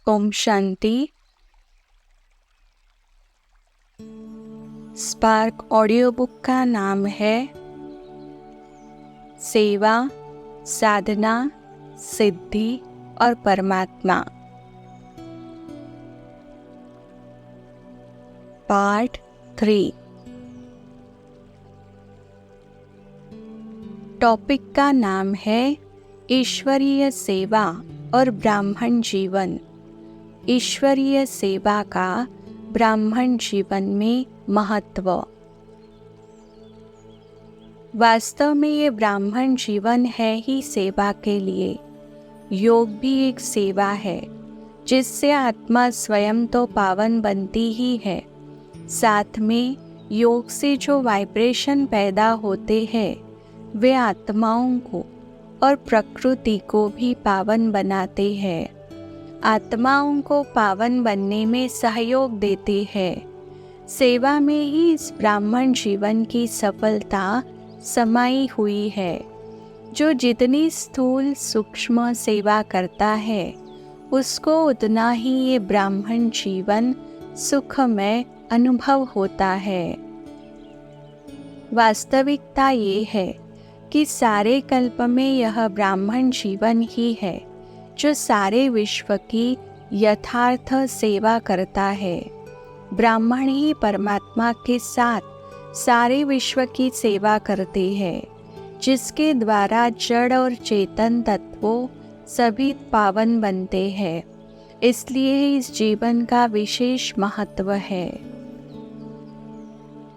Om Shanti. Spark audio book का नाम है सेवा, साधना, सिद्धि और परमात्मा। पार्ट 3। टॉपिक का नाम है ईश्वरीय सेवा और ब्राह्मण जीवन। ईश्वरीय सेवा का ब्राह्मण जीवन में महत्व। वास्तव में ये ब्राह्मण जीवन है ही सेवा के लिए। योग भी एक सेवा है जिससे आत्मा स्वयं तो पावन बनती ही है, साथ में योग से जो वाइब्रेशन पैदा होते हैं वे आत्माओं को और प्रकृति को भी पावन बनाते हैं। आत्माओं को पावन बनने में सहयोग देते हैं। सेवा में ही इस ब्राह्मण जीवन की सफलता समाई हुई है। जो जितनी स्थूल सूक्ष्म सेवा करता है उसको उतना ही ये ब्राह्मण जीवन सुखमय अनुभव होता है। वास्तविकता ये है कि सारे कल्प में यह ब्राह्मण जीवन ही है जो सारे विश्व की यथार्थ सेवा करता है। ब्राह्मण ही परमात्मा के साथ सारे विश्व की सेवा करते हैं, जिसके द्वारा जड़ और चेतन तत्वों सभी पावन बनते हैं। इसलिए इस जीवन का विशेष महत्व है।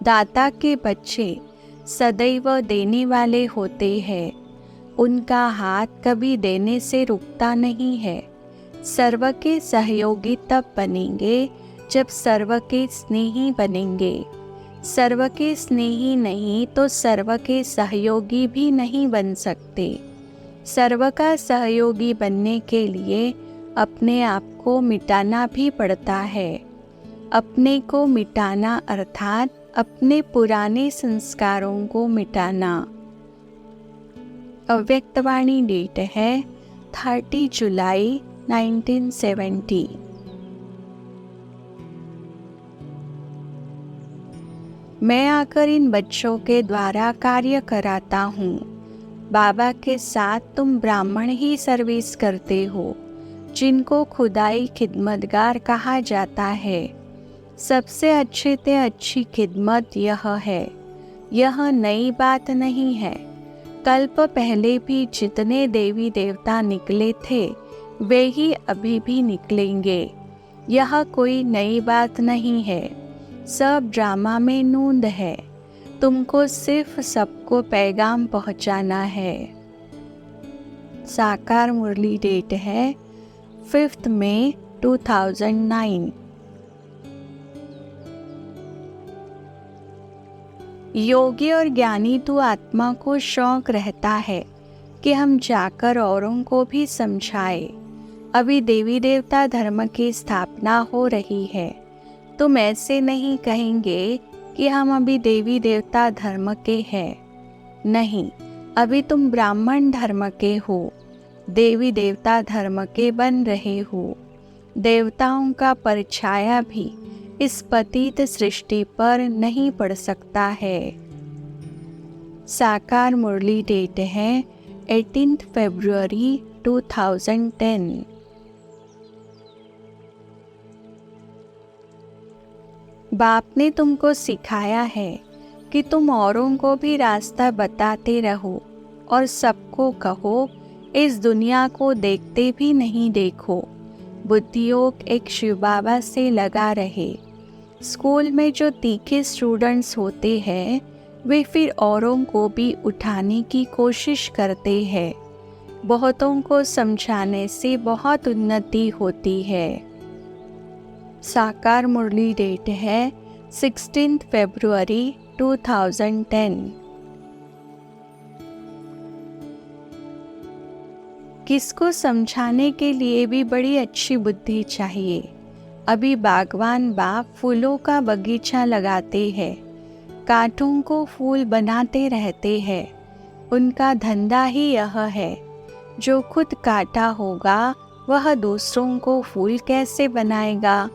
दाता के बच्चे सदैव देने वाले होते हैं। उनका हाथ कभी देने से रुकता नहीं है। सर्व के सहयोगी तब बनेंगे जब सर्व के स्नेही बनेंगे। सर्व के स्नेही नहीं तो सर्व के सहयोगी भी नहीं बन सकते। सर्व का सहयोगी बनने के लिए अपने आप को मिटाना भी पड़ता है। अपने को मिटाना अर्थात अपने पुराने संस्कारों को मिटाना। अव्यक्तवाणी डेट है 30 जुलाई 1970। मैं आकर इन बच्चों के द्वारा कार्य कराता हूँ। बाबा के साथ तुम ब्राह्मण ही सर्विस करते हो, जिनको खुदाई खिदमतगार कहा जाता है। सबसे अच्छे से अच्छी खिदमत यह है। यह नई बात नहीं है। कल्प पहले भी जितने देवी देवता निकले थे वे ही अभी भी निकलेंगे। यह कोई नई बात नहीं है। सब ड्रामा में नूंद है। तुमको सिर्फ सबको पैगाम पहुंचाना है। साकार मुरली डेट है 5 मई 2009। योगी और ज्ञानी तो आत्मा को शौक रहता है कि हम जाकर औरों को भी समझाए। अभी देवी देवता धर्म की स्थापना हो रही है। तुम ऐसे नहीं कहेंगे कि हम अभी देवी देवता धर्म के हैं। नहीं, अभी तुम ब्राह्मण धर्म के हो। देवी देवता धर्म के बन रहे हो। देवताओं का परछाया भी इस पतित सृष्टि पर नहीं पड़ सकता है। साकार मुरली डेट है 18 फरवरी 2010। बाप ने तुमको सिखाया है कि तुम औरों को भी रास्ता बताते रहो और सबको कहो इस दुनिया को देखते भी नहीं देखो। बुद्धियोग एक शिव बाबा से लगा रहे। स्कूल में जो तीखे स्टूडेंट्स होते हैं वे फिर औरों को भी उठाने की कोशिश करते हैं। बहुतों को समझाने से बहुत उन्नति होती है। साकार मुरली डेट है 16 फरवरी 2010। किसको समझाने के लिए भी बड़ी अच्छी बुद्धि चाहिए। अभी बागवान बाप फूलों का बगीचा लगाते हैं, कांटों को फूल बनाते रहते हैं। उनका धंधा ही यह है। जो खुद काटा होगा वह दूसरों को फूल कैसे बनाएगा।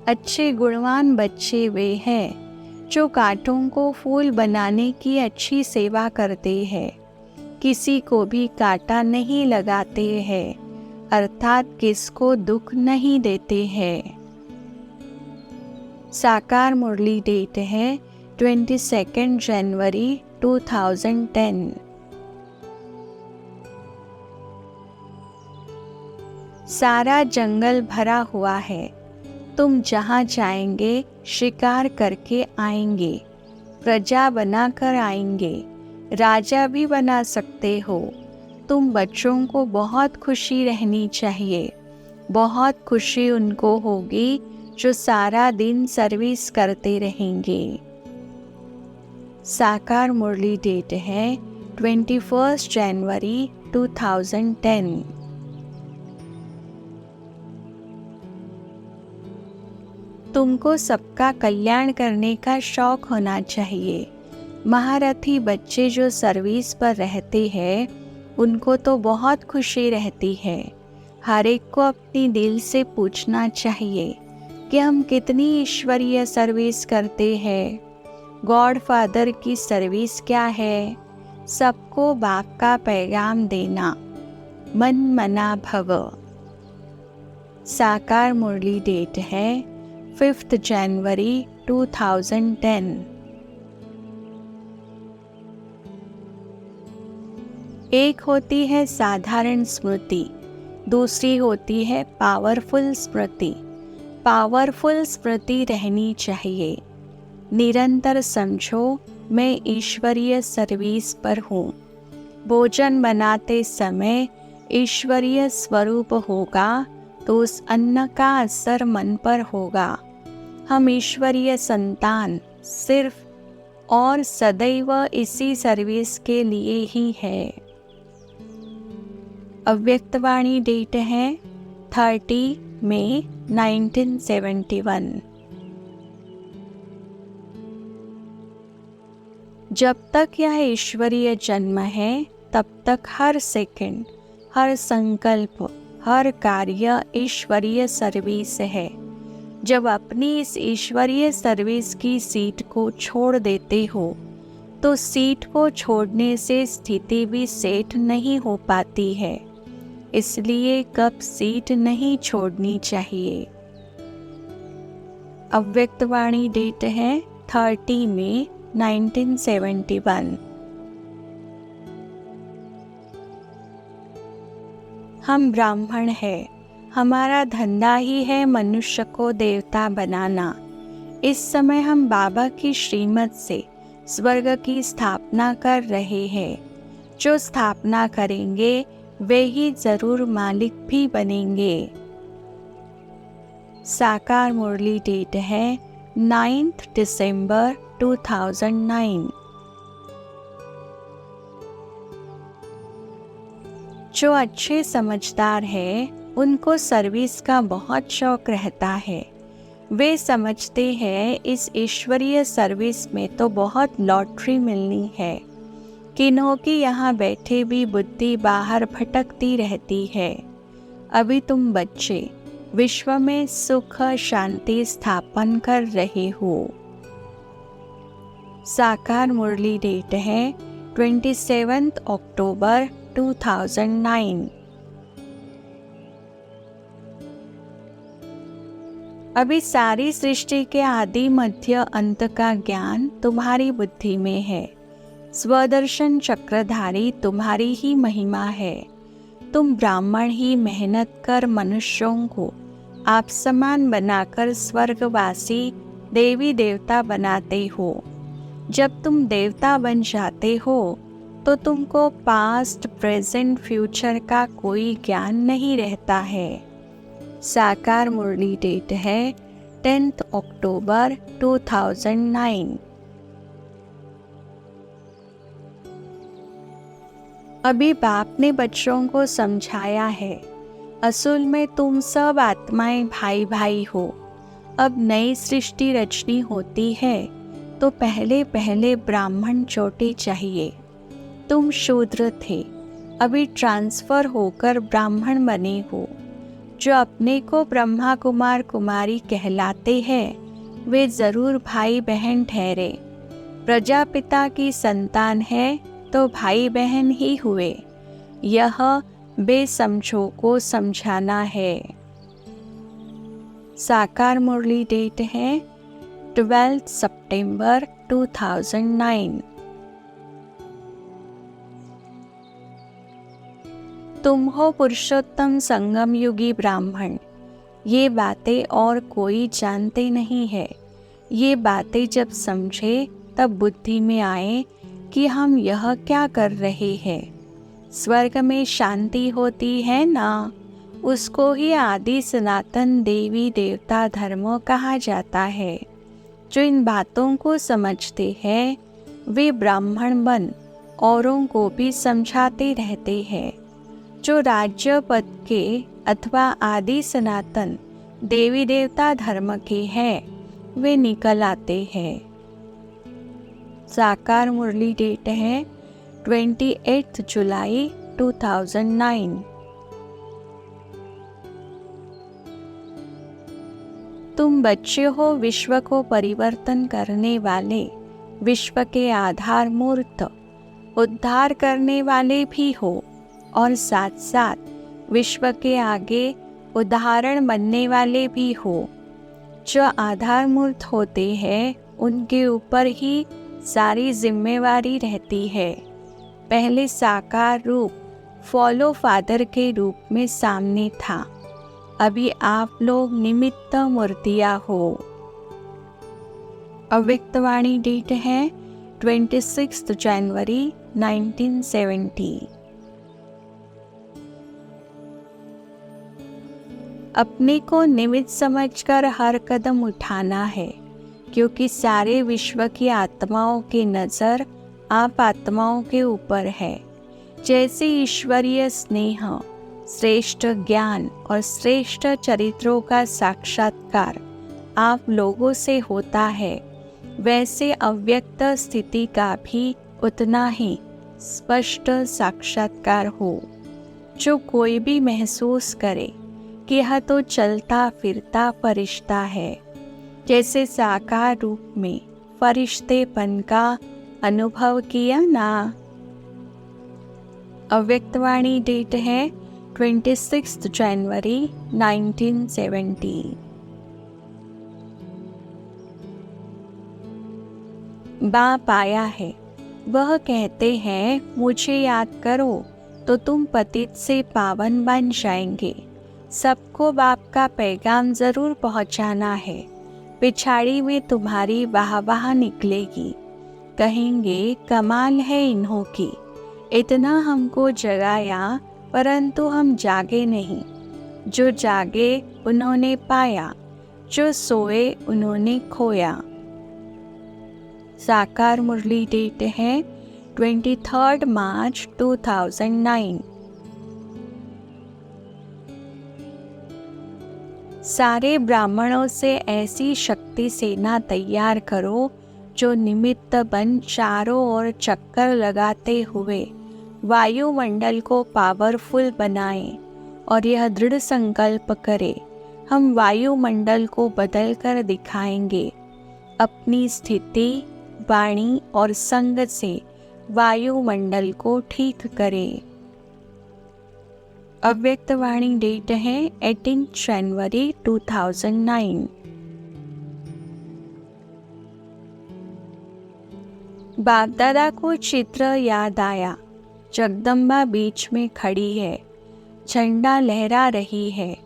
अच्छे गुणवान बच्चे वे हैं जो कांटों को फूल बनाने की अच्छी सेवा करते हैं, किसी को भी कांटा नहीं लगाते हैं, अर्थात किसको दुख नहीं देते हैं। साकार मुरली डेट है 22 जनवरी 2010। सारा जंगल भरा हुआ है, तुम जहाँ जाएंगे शिकार करके आएंगे, प्रजा बनाकर आएंगे, राजा भी बना सकते हो। तुम बच्चों को बहुत खुशी रहनी चाहिए। बहुत खुशी उनको होगी जो सारा दिन सर्विस करते रहेंगे। साकार मुरली डेट है 21 जनवरी 2010। तुमको सबका कल्याण करने का शौक होना चाहिए। महारथी बच्चे जो सर्विस पर रहते हैं उनको तो बहुत खुशी रहती है। हर एक को अपनी दिल से पूछना चाहिए कि हम कितनी ईश्वरीय सर्विस करते हैं। गॉड फादर की सर्विस क्या है? सबको बाप का पैगाम देना। मन मना भव। साकार मुरली डेट है 5 जनवरी 2010। एक होती है साधारण स्मृति, दूसरी होती है पावरफुल स्मृति। पावरफुल स्मृति रहनी चाहिए। निरंतर समझो मैं ईश्वरीय सर्विस पर हूँ। भोजन बनाते समय ईश्वरीय स्वरूप होगा तो उस अन्न का असर मन पर होगा। हम ईश्वरीय संतान सिर्फ और सदैव इसी सर्विस के लिए ही है। अव्यक्तवाणी डेट है 30 मई 1971। जब तक यह ईश्वरीय जन्म है तब तक हर सेकंड, हर संकल्प, हर कार्य ईश्वरीय सर्विस है। जब अपनी इस ईश्वरीय सर्विस की सीट को छोड़ देते हो तो सीट को छोड़ने से स्थिति भी सेट नहीं हो पाती है। इसलिए कब सीट नहीं छोड़नी चाहिए। अव्यक्तवाणी डेट है 30 मई 1971। हम ब्राह्मण हैं। हमारा धंधा ही है मनुष्य को देवता बनाना। इस समय हम बाबा की श्रीमत से स्वर्ग की स्थापना कर रहे हैं। जो स्थापना करेंगे वे ही जरूर मालिक भी बनेंगे। साकार मुरली डेट है 9 दिसंबर 2009। जो अच्छे समझदार हैं उनको सर्विस का बहुत शौक रहता है। वे समझते हैं इस ईश्वरीय सर्विस में तो बहुत लॉटरी मिलनी है। किन्हों की यहाँ बैठे भी बुद्धि बाहर भटकती रहती है। अभी तुम बच्चे विश्व में सुख शांति स्थापन कर रहे हो। साकार मुरली डेट है 27 अक्टूबर 2009। अभी सारी सृष्टि के आदि मध्य अंत का ज्ञान तुम्हारी बुद्धि में है। स्वदर्शन चक्रधारी तुम्हारी ही महिमा है। तुम ब्राह्मण ही मेहनत कर मनुष्यों को आप समान बनाकर स्वर्गवासी देवी देवता बनाते हो। जब तुम देवता बन जाते हो तो तुमको पास्ट प्रेजेंट फ्यूचर का कोई ज्ञान नहीं रहता है। साकार मुरली डेट है 10 अक्टूबर 2009। अभी बाप ने बच्चों को समझाया है असल में तुम सब आत्माएं भाई भाई हो। अब नई सृष्टि रचनी होती है तो पहले पहले ब्राह्मण चोटी चाहिए। तुम शूद्र थे, अभी ट्रांसफर होकर ब्राह्मण बने हो। जो अपने को ब्रह्मा कुमार कुमारी कहलाते हैं वे जरूर भाई बहन ठहरे। प्रजापिता की संतान है तो भाई बहन ही हुए। यह बेसमझों को समझाना है। साकार मुरली डेट है 12 सितंबर 2009। तुम हो पुरुषोत्तम संगम युगी ब्राह्मण। ये बातें और कोई जानते नहीं है। ये बातें जब समझे तब बुद्धि में आए कि हम यह क्या कर रहे हैं। स्वर्ग में शांति होती है ना, उसको ही आदि सनातन देवी देवता धर्म कहा जाता है। जो इन बातों को समझते हैं वे ब्राह्मण बन औरों को भी समझाते रहते हैं। जो राज्य पद के अथवा आदि सनातन देवी देवता धर्म के हैं वे निकल आते हैं। साकार मुरली डेट है 28 जुलाई 2009। तुम बच्चे हो विश्व को परिवर्तन करने वाले, विश्व के आधार मूर्त, उद्धार करने वाले भी हो और साथ साथ विश्व के आगे उदाहरण बनने वाले भी हो। जो आधार मूर्त होते हैं उनके ऊपर ही सारी जिम्मेवारी रहती है। पहले साकार रूप फॉलो फादर के रूप में सामने था, अभी आप लोग निमित्त मूर्तियाँ हो। अव्यक्तवाणी डेट है 26 जनवरी 1970। अपने को निमित्त समझकर हर कदम उठाना है, क्योंकि सारे विश्व की आत्माओं की नज़र आप आत्माओं के ऊपर है। जैसे ईश्वरीय स्नेह, श्रेष्ठ ज्ञान और श्रेष्ठ चरित्रों का साक्षात्कार आप लोगों से होता है, वैसे अव्यक्त स्थिति का भी उतना ही स्पष्ट साक्षात्कार हो। जो कोई भी महसूस करे कि यह तो चलता फिरता फरिश्ता है, जैसे साकार रूप में फरिश्तेपन का अनुभव किया ना। अव्यक्तवाणी डेट है 26 जनवरी 1970। बाप आया है, वह कहते हैं मुझे याद करो तो तुम पतित से पावन बन जाएंगे। सबको बाप का पैगाम जरूर पहुंचाना है। पिछाड़ी में तुम्हारी वाह निकलेगी, कहेंगे कमाल है इन्हों की, इतना हमको जगाया परंतु हम जागे नहीं। जो जागे उन्होंने पाया, जो सोए उन्होंने खोया। साकार मुरली डेट है 23 मार्च 2009। सारे ब्राह्मणों से ऐसी शक्ति सेना तैयार करो जो निमित्त बन चारों ओर चक्कर लगाते हुए वायुमंडल को पावरफुल बनाए और यह दृढ़ संकल्प करे, हम वायुमंडल को बदल कर दिखाएंगे। अपनी स्थिति, वाणी और संग से वायुमंडल को ठीक करें। अव्यक्तवाणी डेट है 18 जनवरी 2009। बाप दादा को चित्र याद आया। जगदम्बा बीच में खड़ी है, झंडा लहरा रही है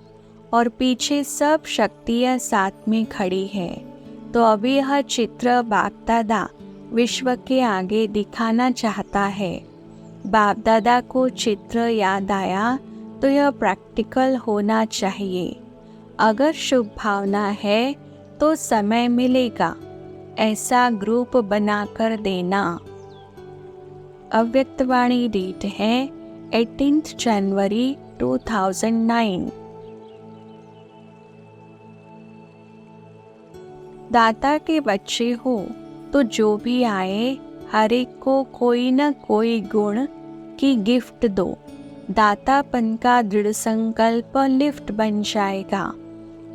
और पीछे सब शक्तियाँ साथ में खड़ी है। तो अभी यह चित्र बाप दादा विश्व के आगे दिखाना चाहता है। बाप दादा को चित्र याद आया तो यह प्रैक्टिकल होना चाहिए। अगर शुभ भावना है तो समय मिलेगा, ऐसा ग्रुप बनाकर देना। अव्यक्तवाणी डेट है 18 जनवरी 2009। दाता के बच्चे हो तो जो भी आए हर एक को कोई न कोई गुण की गिफ्ट दो। दातापन का दृढ़ संकल्प लिफ्ट बन जाएगा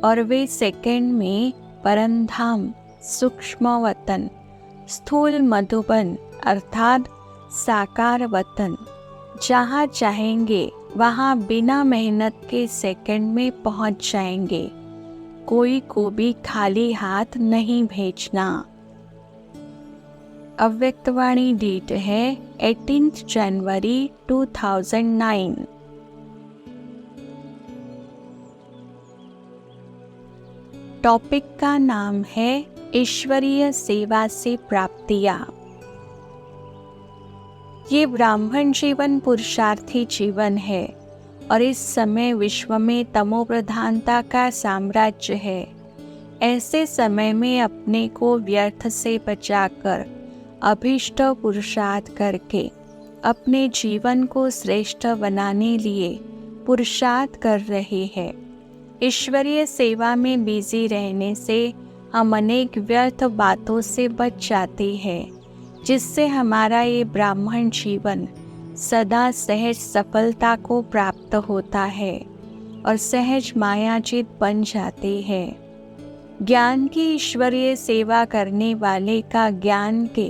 और वे सेकंड में परमधाम, सूक्ष्म वतन, स्थूल मधुबन अर्थात साकार वतन, जहाँ चाहेंगे वहाँ बिना मेहनत के सेकंड में पहुँच जाएंगे। कोई को भी खाली हाथ नहीं भेजना। अव्यक्तवाणी डेट है 18 जनवरी 2009। टॉपिक का नाम है ईश्वरीय सेवा से प्राप्तियां। ये ब्राह्मण जीवन पुरुषार्थी जीवन है और इस समय विश्व में तमो प्रधानता का साम्राज्य है। ऐसे समय में अपने को व्यर्थ से बचाकर अभीष्ट पुरुषार्थ करके अपने जीवन को श्रेष्ठ बनाने लिए पुरुषार्थ कर रहे हैं। ईश्वरीय सेवा में बिजी रहने से हम अनेक व्यर्थ बातों से बच जाते हैं, जिससे हमारा ये ब्राह्मण जीवन सदा सहज सफलता को प्राप्त होता है और सहज मायाचित बन जाते हैं। ज्ञान की ईश्वरीय सेवा करने वाले का ज्ञान के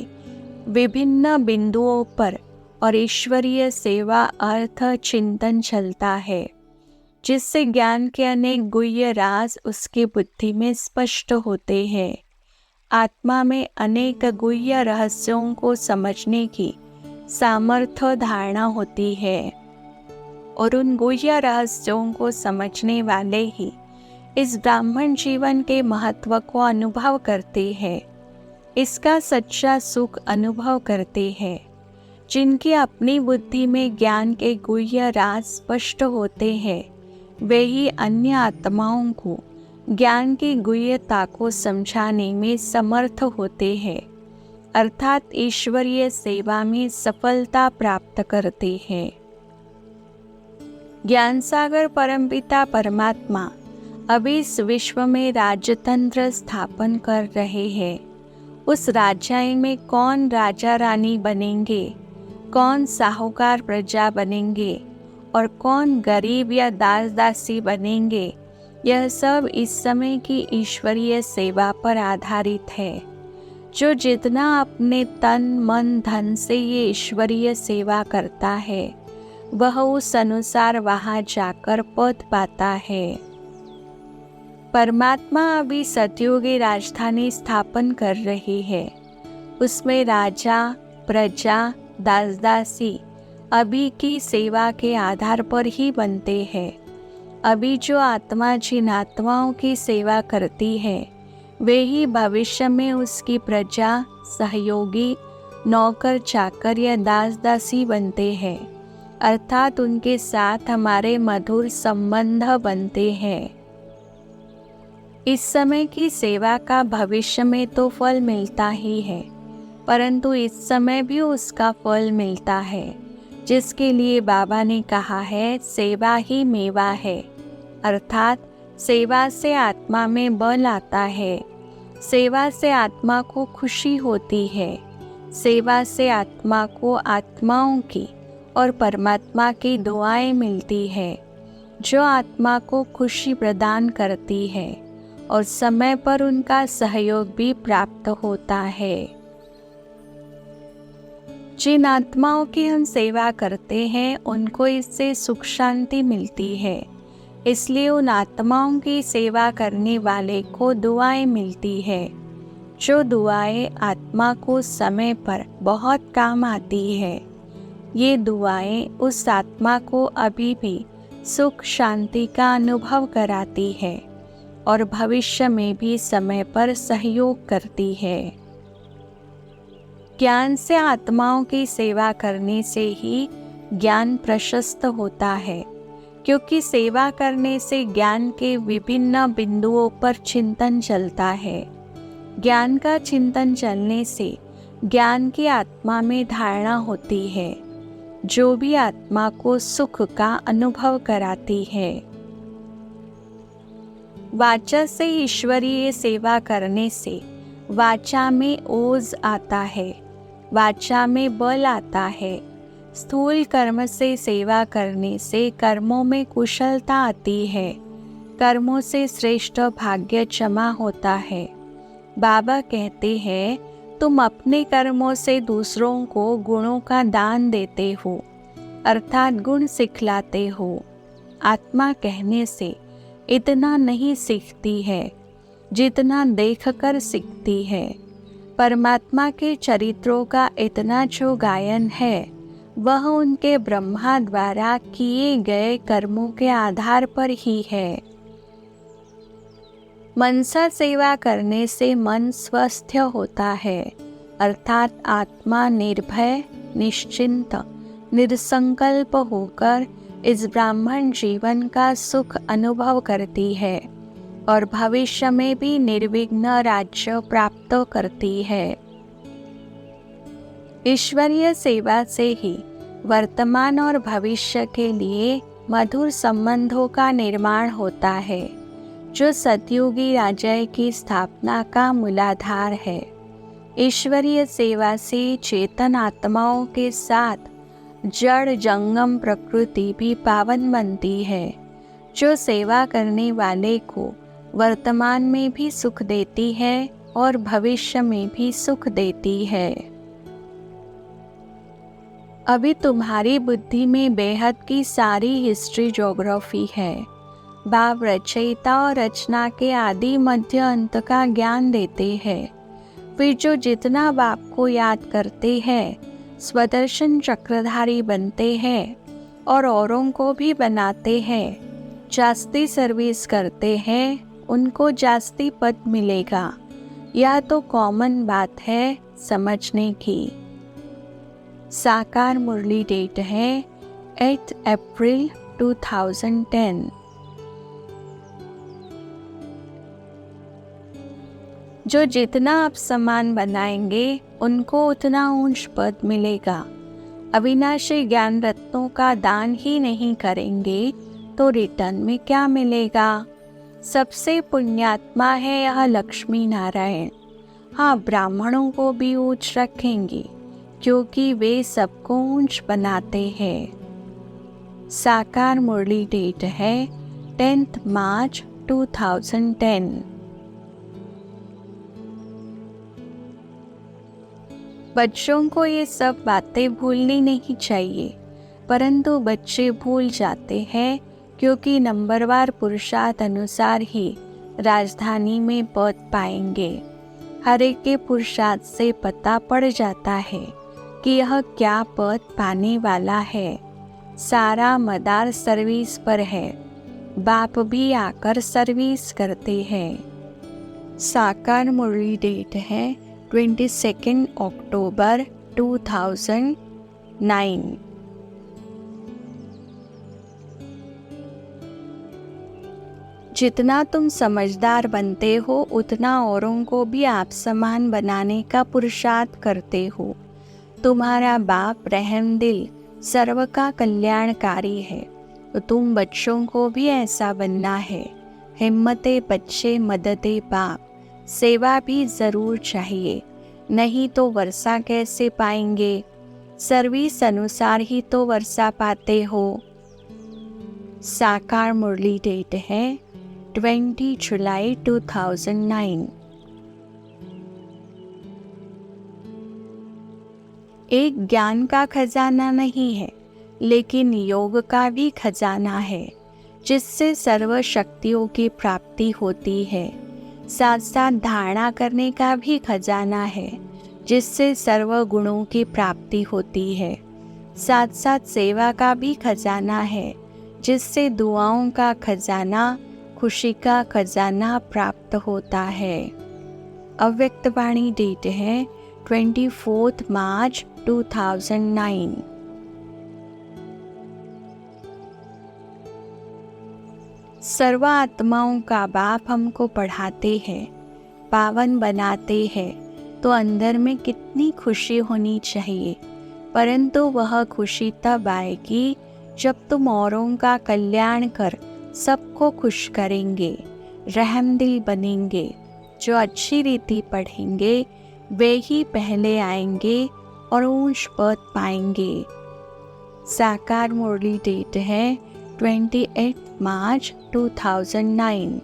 विभिन्न बिंदुओं पर और ईश्वरीय सेवा अर्थ चिंतन चलता है, जिससे ज्ञान के अनेक गुह्य राज उसकी बुद्धि में स्पष्ट होते हैं। आत्मा में अनेक गुह्य रहस्यों को समझने की सामर्थ्य धारणा होती है और उन गुह्य रहस्यों को समझने वाले ही इस ब्राह्मण जीवन के महत्व को अनुभव करते हैं, इसका सच्चा सुख अनुभव करते हैं। जिनकी अपनी बुद्धि में ज्ञान के गुह्य राज स्पष्ट होते हैं, वे ही अन्य आत्माओं को ज्ञान की गुह्यता को समझाने में समर्थ होते हैं, अर्थात ईश्वरीय सेवा में सफलता प्राप्त करते हैं। ज्ञान सागर परमपिता परमात्मा अभी इस विश्व में राजतंत्र स्थापन कर रहे हैं। उस राज्य में कौन राजा रानी बनेंगे, कौन साहूकार प्रजा बनेंगे और कौन गरीब या दास दासी बनेंगे, यह सब इस समय की ईश्वरीय सेवा पर आधारित है। जो जितना अपने तन मन धन से ये ईश्वरीय सेवा करता है, वह उस अनुसार वहाँ जाकर पद पाता है। परमात्मा अभी सतयुगी राजधानी स्थापन कर रही है। उसमें राजा प्रजा दास दासी अभी की सेवा के आधार पर ही बनते हैं। अभी जो आत्मा जिन आत्माओं की सेवा करती है, वे ही भविष्य में उसकी प्रजा, सहयोगी, नौकर चाकर या दास दासी बनते हैं, अर्थात उनके साथ हमारे मधुर संबंध बनते हैं। इस समय की सेवा का भविष्य में तो फल मिलता ही है, परंतु इस समय भी उसका फल मिलता है, जिसके लिए बाबा ने कहा है सेवा ही मेवा है, अर्थात सेवा से आत्मा में बल आता है, सेवा से आत्मा को खुशी होती है, सेवा से आत्मा को आत्माओं की और परमात्मा की दुआएं मिलती है, जो आत्मा को खुशी प्रदान करती है और समय पर उनका सहयोग भी प्राप्त होता है। जिन आत्माओं की हम सेवा करते हैं, उनको इससे सुख शांति मिलती है, इसलिए उन आत्माओं की सेवा करने वाले को दुआएं मिलती है, जो दुआएं आत्मा को समय पर बहुत काम आती है। ये दुआएं उस आत्मा को अभी भी सुख शांति का अनुभव कराती है और भविष्य में भी समय पर सहयोग करती है। ज्ञान से आत्माओं की सेवा करने से ही ज्ञान प्रशस्त होता है, क्योंकि सेवा करने से ज्ञान के विभिन्न बिंदुओं पर चिंतन चलता है। ज्ञान का चिंतन चलने से ज्ञान की आत्मा में धारणा होती है, जो भी आत्मा को सुख का अनुभव कराती है। वाचा से ईश्वरीय सेवा करने से वाचा में ओज आता है, वाचा में बल आता है, स्थूल कर्म से सेवा करने से कर्मों में कुशलता आती है। कर्मों से श्रेष्ठ भाग्य जमा होता है। बाबा कहते हैं, तुम अपने कर्मों से दूसरों को गुणों का दान देते हो, अर्थात गुण सिखलाते हो। आत्मा कहने से इतना नहीं सीखती है जितना देखकर सीखती है। परमात्मा के चरित्रों का इतना जो गायन है, वह उनके ब्रह्मा द्वारा किए गए कर्मों के आधार पर ही है। मनसा सेवा करने से मन स्वस्थ होता है, अर्थात आत्मा निर्भय, निश्चिंत, निसंकल्प होकर इस ब्राह्मण जीवन का सुख अनुभव करती है और भविष्य में भी निर्विघ्न राज्य प्राप्त करती है। ईश्वरीय सेवा से ही वर्तमान और भविष्य के लिए मधुर संबंधों का निर्माण होता है, जो सतयुगी राज्य की स्थापना का मूलाधार है। ईश्वरीय सेवा से चेतन आत्माओं के साथ जड़ जंगम प्रकृति भी पावन बनती है, जो सेवा करने वाले को वर्तमान में भी सुख देती है और भविष्य में भी सुख देती है। अभी तुम्हारी बुद्धि में बेहद की सारी हिस्ट्री ज्योग्राफी है। बाप रचयिता और रचना के आदि मध्य अंत का ज्ञान देते हैं। फिर जो जितना बाप को याद करते हैं, स्वदर्शन चक्रधारी बनते हैं और औरों को भी बनाते हैं। जास्ती सर्विस करते हैं, उनको जास्ती पद मिलेगा। यह तो कॉमन बात है समझने की। साकार मुरली डेट है 8 अप्रैल 2010। जो जितना आप समान बनाएंगे, उनको उतना ऊंच पद मिलेगा। अविनाशी ज्ञान रत्नों का दान ही नहीं करेंगे तो रिटर्न में क्या मिलेगा? सबसे पुण्यात्मा है यह लक्ष्मी नारायण। हाँ, ब्राह्मणों को भी ऊंच रखेंगे क्योंकि वे सबको ऊंच बनाते हैं। साकार मुरली डेट है 10 मार्च 2010। बच्चों को ये सब बातें भूलनी नहीं चाहिए, परंतु बच्चे भूल जाते हैं क्योंकि नंबरवार पुरुषार्थ अनुसार ही राजधानी में पद पाएंगे। हर एक के पुरुषार्थ से पता पड़ जाता है कि यह क्या पद पाने वाला है। सारा मदार सर्विस पर है। बाप भी आकर सर्विस करते हैं। साकार मुरली डेट है 22 अक्टूबर 2009। जितना तुम समझदार बनते हो, उतना औरों को भी आप समान बनाने का पुरुषार्थ करते हो। तुम्हारा बाप रहमदिल सर्व का कल्याणकारी है, तो तुम बच्चों को भी ऐसा बनना है। हिम्मते बच्चे, मददे बाप। सेवा भी ज़रूर चाहिए, नहीं तो वर्षा कैसे पाएंगे? सर्विस अनुसार ही तो वर्षा पाते हो। साकार मुरली डेट है 20 जुलाई 2009। एक ज्ञान का खजाना नहीं है, लेकिन योग का भी खजाना है, जिससे सर्व शक्तियों की प्राप्ति होती है। साथ साथ धारणा करने का भी खजाना है, जिससे सर्व गुणों की प्राप्ति होती है। साथ साथ सेवा का भी खजाना है, जिससे दुआओं का खजाना, खुशी का खजाना प्राप्त होता है। अव्यक्तवाणी डेट है 24 मार्च 2009। सर्व आत्माओं का बाप हमको पढ़ाते हैं, पावन बनाते हैं, तो अंदर में कितनी खुशी होनी चाहिए। परंतु वह खुशी तब आएगी जब तुम औरों का कल्याण कर सबको खुश करेंगे, रहमदिल बनेंगे। जो अच्छी रीति पढ़ेंगे वे ही पहले आएंगे और ऊंच पद पाएंगे। साकार मुरली डेट है 28 मार्च 2009।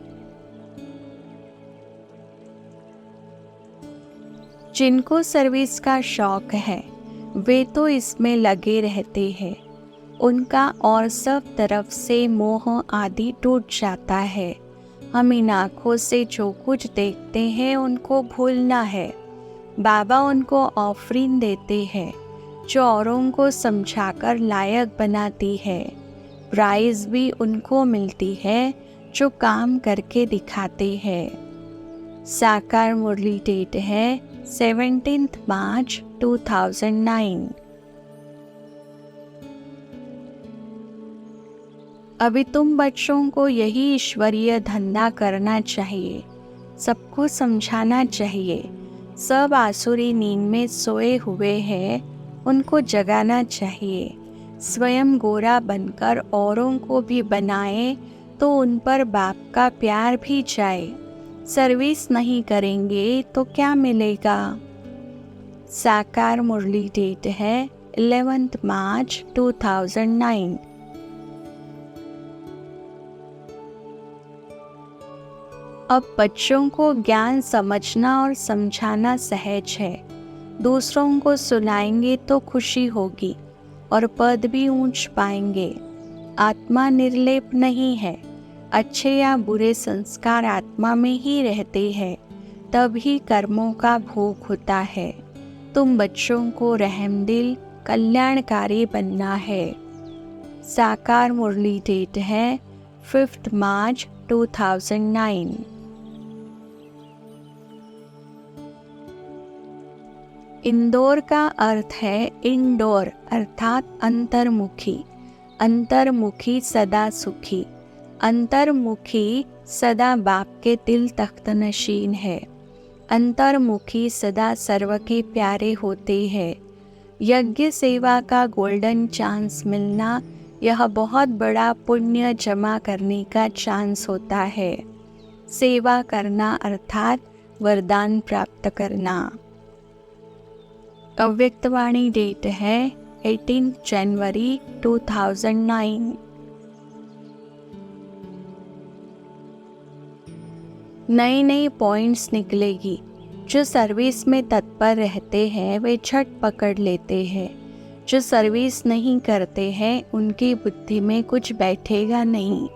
जिनको सर्विस का शौक है वे तो इसमें लगे रहते हैं। उनका और सब तरफ से मोह आदि टूट जाता है। हम इन आँखों से जो कुछ देखते हैं उनको भूलना है। बाबा उनको ऑफरिंग देते हैं जो औरों को समझाकर लायक बनाती है। प्राइज भी उनको मिलती है जो काम करके दिखाते हैं। साकार मुरली डेट है 17 मार्च 2009। अभी तुम बच्चों को यही ईश्वरीय धंधा करना चाहिए, सबको समझाना चाहिए। सब आसुरी नींद में सोए हुए हैं, उनको जगाना चाहिए। स्वयं गोरा बनकर औरों को भी बनाए तो उन पर बाप का प्यार भी जाए। सर्विस नहीं करेंगे तो क्या मिलेगा। साकार मुरली डेट है 11 मार्च 2009। अब बच्चों को ज्ञान समझना और समझाना सहज है। दूसरों को सुनाएंगे तो खुशी होगी और पद भी ऊंच पाएंगे। आत्मा निर्लेप नहीं है। अच्छे या बुरे संस्कार आत्मा में ही रहते हैं, तभी कर्मों का भोग होता है। तुम बच्चों को रहमदिल कल्याणकारी बनना है। साकार मुरली डेट है 5 मार्च 2009। इंदौर का अर्थ है इंडोर अर्थात अंतर्मुखी। अंतर्मुखी सदा सुखी। अंतर्मुखी सदा बाप के दिल तख्त नशीन है। अंतर्मुखी सदा सर्व के प्यारे होते हैं। यज्ञ सेवा का गोल्डन चांस मिलना यह बहुत बड़ा पुण्य जमा करने का चांस होता है। सेवा करना अर्थात वरदान प्राप्त करना। अव्यक्तवाणी डेट है 18 जनवरी 2009। नए नए पॉइंट्स निकलेगी। जो सर्विस में तत्पर रहते हैं वे झट पकड़ लेते हैं। जो सर्विस नहीं करते हैं उनकी बुद्धि में कुछ बैठेगा नहीं।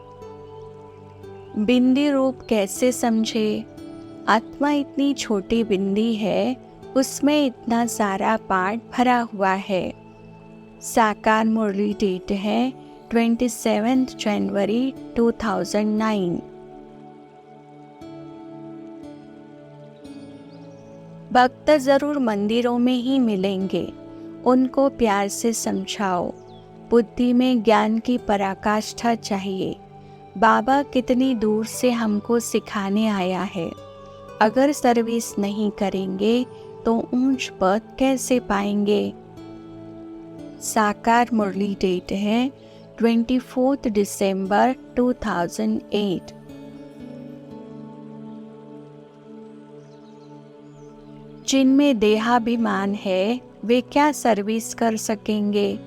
बिंदी रूप कैसे समझे। आत्मा इतनी छोटी बिंदी है, उसमें इतना सारा पार्ट भरा हुआ है। साकार मुरली डेट है 27 जनवरी 2009। भक्त जरूर मंदिरों में ही मिलेंगे, उनको प्यार से समझाओ। बुद्धि में ज्ञान की पराकाष्ठा चाहिए। बाबा कितनी दूर से हमको सिखाने आया है। अगर सर्विस नहीं करेंगे तो ऊंच पद कैसे पाएंगे। साकार मुरली डेट है 24 दिसंबर 2008। जिनमें देहाभिमान है वे क्या सर्विस कर सकेंगे।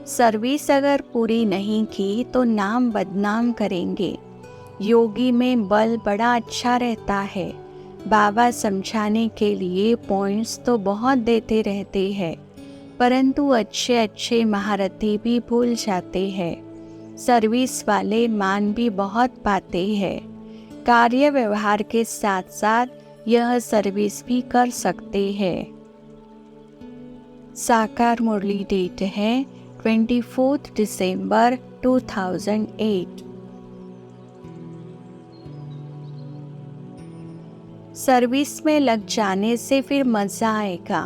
सर्विस अगर पूरी नहीं की तो नाम बदनाम करेंगे। योगी में बल बड़ा अच्छा रहता है। बाबा समझाने के लिए पॉइंट्स तो बहुत देते रहते हैं, परंतु अच्छे अच्छे महारथी भी भूल जाते हैं। सर्विस वाले मान भी बहुत पाते हैं। कार्य व्यवहार के साथ साथ यह सर्विस भी कर सकते हैं। साकार मुरली डेट है 24 दिसंबर 2008। सर्विस में लग जाने से फिर मज़ा आएगा।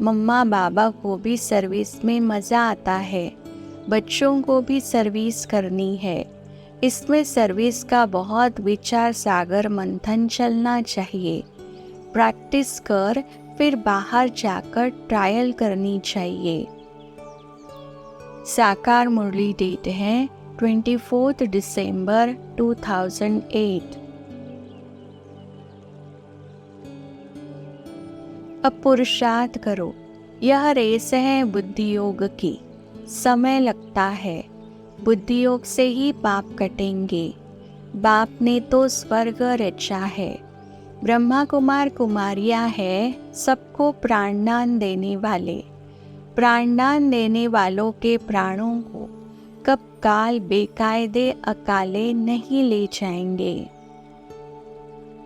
मम्मा बाबा को भी सर्विस में मज़ा आता है। बच्चों को भी सर्विस करनी है। इसमें सर्विस का बहुत विचार सागर मंथन चलना चाहिए। प्रैक्टिस कर फिर बाहर जाकर ट्रायल करनी चाहिए। साकार मुरली डेट है 24 दिसंबर 2008। अब पुरुषार्थ करो। यह रेस है बुद्धि योग की। समय लगता है, बुद्धि योग से ही पाप कटेंगे। बाप ने तो स्वर्ग रचा है। ब्रह्मा कुमार कुमारियाँ है सबको प्राणदान देने वाले। प्राणदान देने वालों के प्राणों को कब काल बेकायदे अकाले नहीं ले जाएंगे।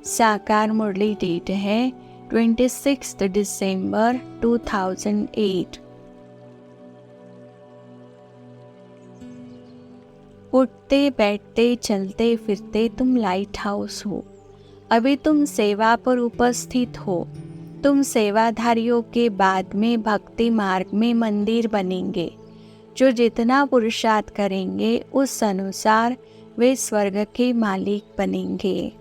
साकार मुरली डेट है 26 दिसंबर 2008। उठते बैठते चलते फिरते तुम लाइट हाउस हो। अभी तुम सेवा पर उपस्थित हो। तुम सेवाधारियों के बाद में भक्ति मार्ग में मंदिर बनेंगे। जो जितना पुरुषार्थ करेंगे उस अनुसार वे स्वर्ग के मालिक बनेंगे।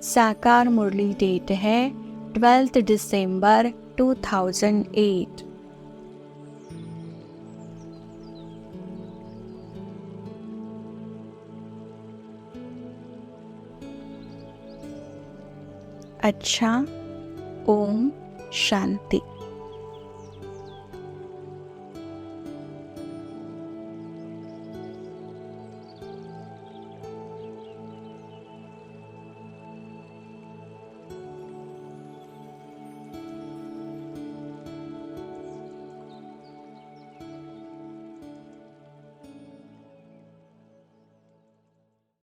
साकार मुरली डेट है 12 दिसंबर 2008। अच्छा, ओम शांति।